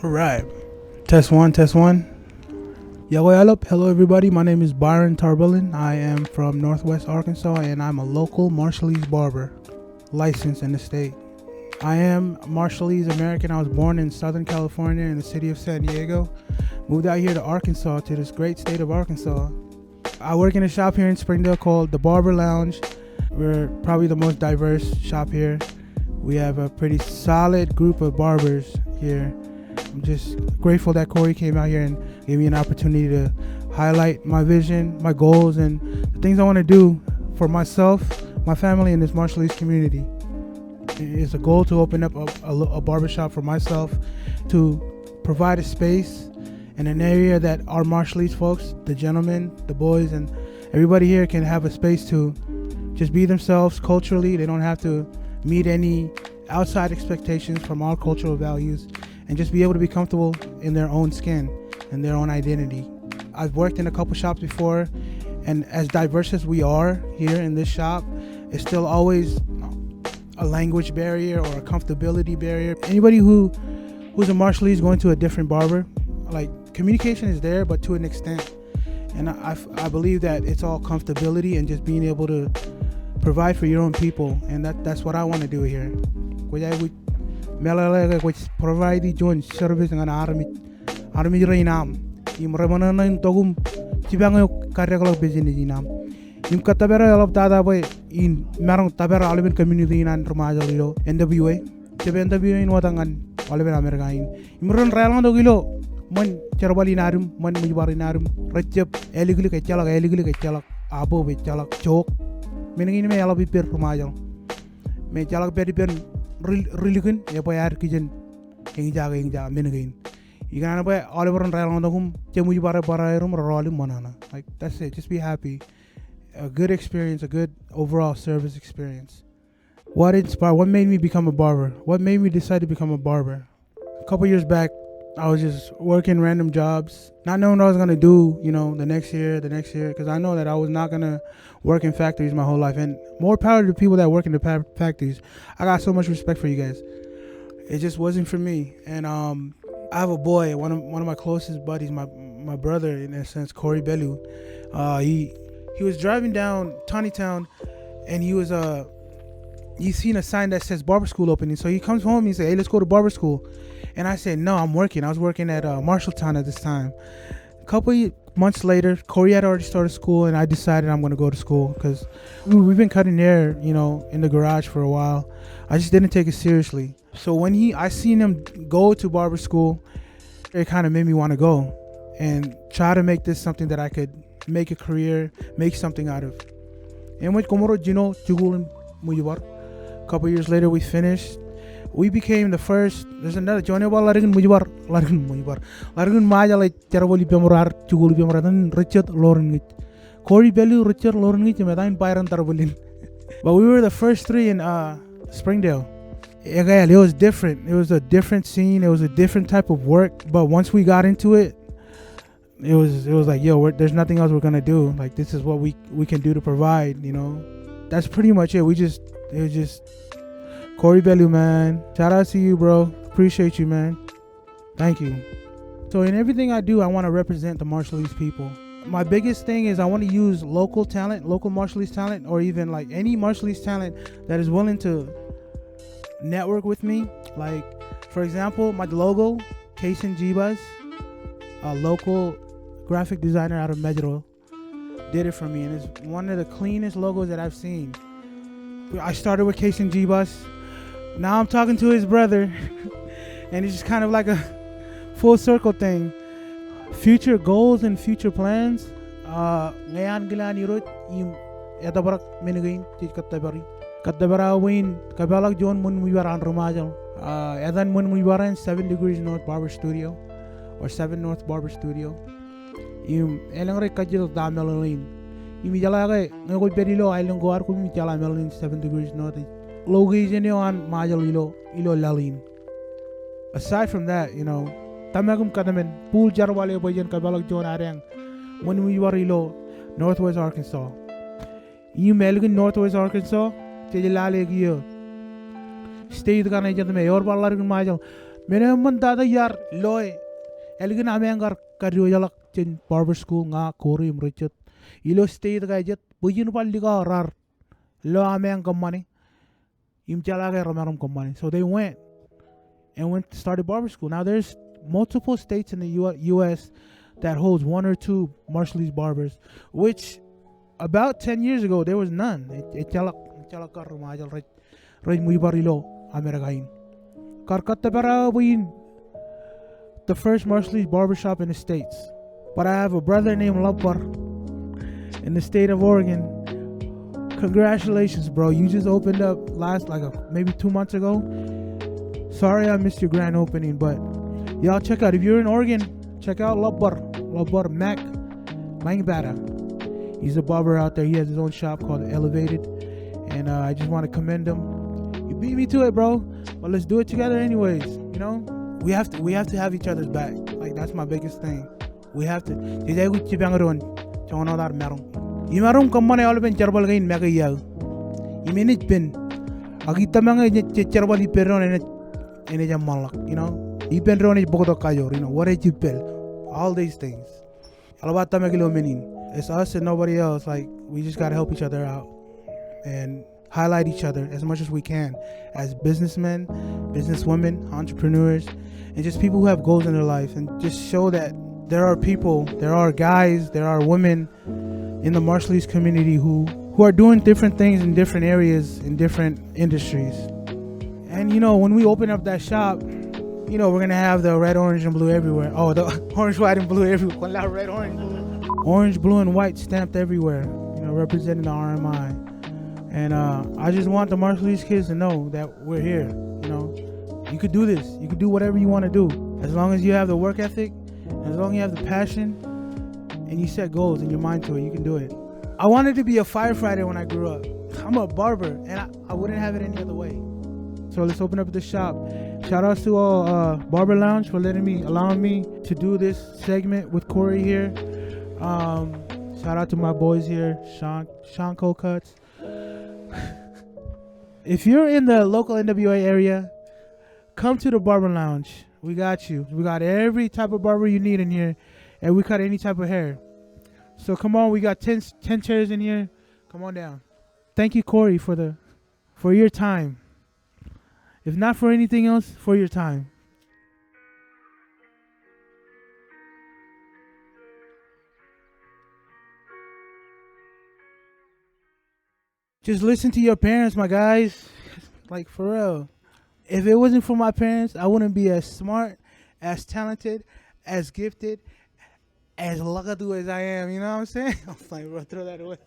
All right. Test one, test one. Hello everybody. My name is Byron Tarbwillin. I am from Northwest Arkansas and I'm a local Marshallese barber, licensed in the state. I am Marshallese American. I was born in Southern California in the city of San Diego. Moved out here to Arkansas, to this great state of Arkansas. I work in a shop here in Springdale called the Barber Lounge. We're probably the most diverse shop here. We have a pretty solid group of barbers here. I'm just grateful that Corey came out here and gave me an opportunity to highlight my vision, my goals, and the things I want to do for myself, my family, and this Marshallese community. It's a goal to open up a barbershop for myself, to provide a space in an area that our Marshallese folks, the gentlemen, the boys, and everybody here can have a space to just be themselves culturally. They don't have to meet any outside expectations from our cultural values, and just be able to be comfortable in their own skin and their own identity. I've worked in a couple shops before, and as diverse as we are here in this shop, it's still always a language barrier or a comfortability barrier. Anybody who's a Marshallese going to a different barber, like, communication is there, but to an extent. And I believe that it's all comfortability and just being able to provide for your own people, and that's what I want to do here. Provide joint service and army rainam. Imramanan togum Chibango Carriacal business in am. In Catabera of Dada way in Marong Tabera Oliver community in Antromajalilo, NWA, Tibenda in Watangan, Oliver American. Imran Ralando Gilo, Mon Cherbalinarum, Mon Mubarinarum, Retchep, Eligli Chalak, Abo with Chalak, Choke, meaning in me Alabi per Romajal. May Chalak Peripen. Religion, a boy kitchen, Inja, Minagain. You can buy Oliver and Ralondum, Jamu Barabarum, or Rolling Monana. Like, that's it. Just be happy. A good experience, a good overall service experience. What made me become a barber? What made me decide to become a barber? A couple years back, I was just working random jobs, not knowing what I was going to do, the next year, because I know that I was not going to work in factories my whole life. And more power to the people that work in the factories. I got so much respect for you guys. It just wasn't for me. And I have a boy, one of my closest buddies, my brother, in a sense, Corrieography. He was driving down Tawny Town, and he's seen a sign that says barber school opening. So he comes home and he said, "Hey, let's go to barber school." And I said, "No, I'm working." I was working at Marshalltown at this time. A couple months later, Corey had already started school, and I decided I'm going to go to school because we've been cutting hair, in the garage for a while. I just didn't take it seriously. So when I seen him go to barber school, it kind of made me want to go and try to make this something that I could make a career, make something out of. And a couple years later, we finished. We became the first. There's another Johnny Largan Mujibar Largan Maja like Teraboli Pemorar, Chugul Pemoran, Richard Lauren, Corey Bellu, Richard Lauren, and Byron Tarbwillin. But we were the first three in Springdale. It was different. It was a different scene. It was a different type of work. But once we got into it, it was like, there's nothing else we're gonna do. Like, this is what we can do to provide. That's pretty much it. It was just. Corey Bellu, man. Shout out to you, bro. Appreciate you, man. Thank you. So in everything I do, I want to represent the Marshallese people. My biggest thing is I want to use local talent, local Marshallese talent, or even like any Marshallese talent that is willing to network with me. Like, for example, my logo, Kason Jibas, a local graphic designer out of Medro, did it for me. And it's one of the cleanest logos that I've seen. I started with Kason Jibas. Now I'm talking to his brother, and it's just kind of like a full circle thing. Future goals and future plans. Ngayon gila ni Ruth yung etabarak menagain tit katabara win kabalak John mun muibaran rumajal. Edan mun muibaran 7 Degrees North Barber Studio or 7 North Barber Studio. Yung elang re kajil damelin. Yung mijala kay ngakoy perilo ay langguar ko mijala melin 7 Degrees North. Location on Majalilo ilo lalin. Aside from that, tamagum kadamen pool jarwale boyan kabalak John arang when we were ilo Northwest Arkansas. You melgan Northwest Arkansas, Tijalale Gio. State का नहीं जब मैं और बाल लड़के माजल Mene man dada yar loy. Elgin amengar karyo yalak chen barber school nga Corey mrichet. Ilo stay the guy jet. Bujin paliga rar. Lo ameng money. Im chalaga ramaram money. So they went and started barber school. Now there's multiple states in the U.S. that holds one or two Marshallese barbers, which about 10 years ago there was none. The first Marshallese barbershop in the states. But I have a brother named Labbar in the state of Oregon. Congratulations, bro. You just opened up maybe 2 months ago. Sorry I missed your grand opening, but y'all check out. If you're in Oregon, check out Labbar Mac Langbada. He's a barber out there. He has his own shop called Elevated. And I just want to commend him. You beat me to it, bro. But let's do it together anyways. You know? We have to have each other's back. Like, that's my biggest thing. We have to. Imarum kamane all ben charbal gain mega yal. Iminit ben. Agita manga charbal iperon and a malak. You know? Ipen ron bogoto kayor. You know? What did you bill? All these things. Alabata megilo menin. It's us and nobody else. Like, we just gotta help each other out and highlight each other as much as we can as businessmen, businesswomen, entrepreneurs, and just people who have goals in their life, and just show that there are people, there are guys, there are women in the Marshallese community who are doing different things in different areas, in different industries. And you know, when we open up that shop, you know, we're gonna have the red, orange, and blue everywhere. Oh, the orange, white, and blue everywhere. Red, orange, blue. Orange, blue, and white stamped everywhere, you know, representing the RMI. And I just want the Marshallese kids to know that we're here. You know, you could do this. You could do whatever you want to do, as long as you have the work ethic, as long as you have the passion, and you set goals in your mind to it. You can do it. I wanted to be a firefighter when I grew up. I'm a barber, and I wouldn't have it any other way. So let's open up the shop. Shout outs to all Barber Lounge for allowing me to do this segment with Corey here. Shout out to my boys here, Sean Cuts. If you're in the local NWA area, come to the Barber Lounge. We got you. We got every type of barber you need in here, and we cut any type of hair. So come on, we got 10 chairs in here. Come on down. Thank you, Corey, for your time. If not for anything else, for your time. Just listen to your parents, my guys. Like, for real. If it wasn't for my parents, I wouldn't be as smart, as talented, as gifted, as luckado as I am. You know what I'm saying? I'm like, bro, throw that away.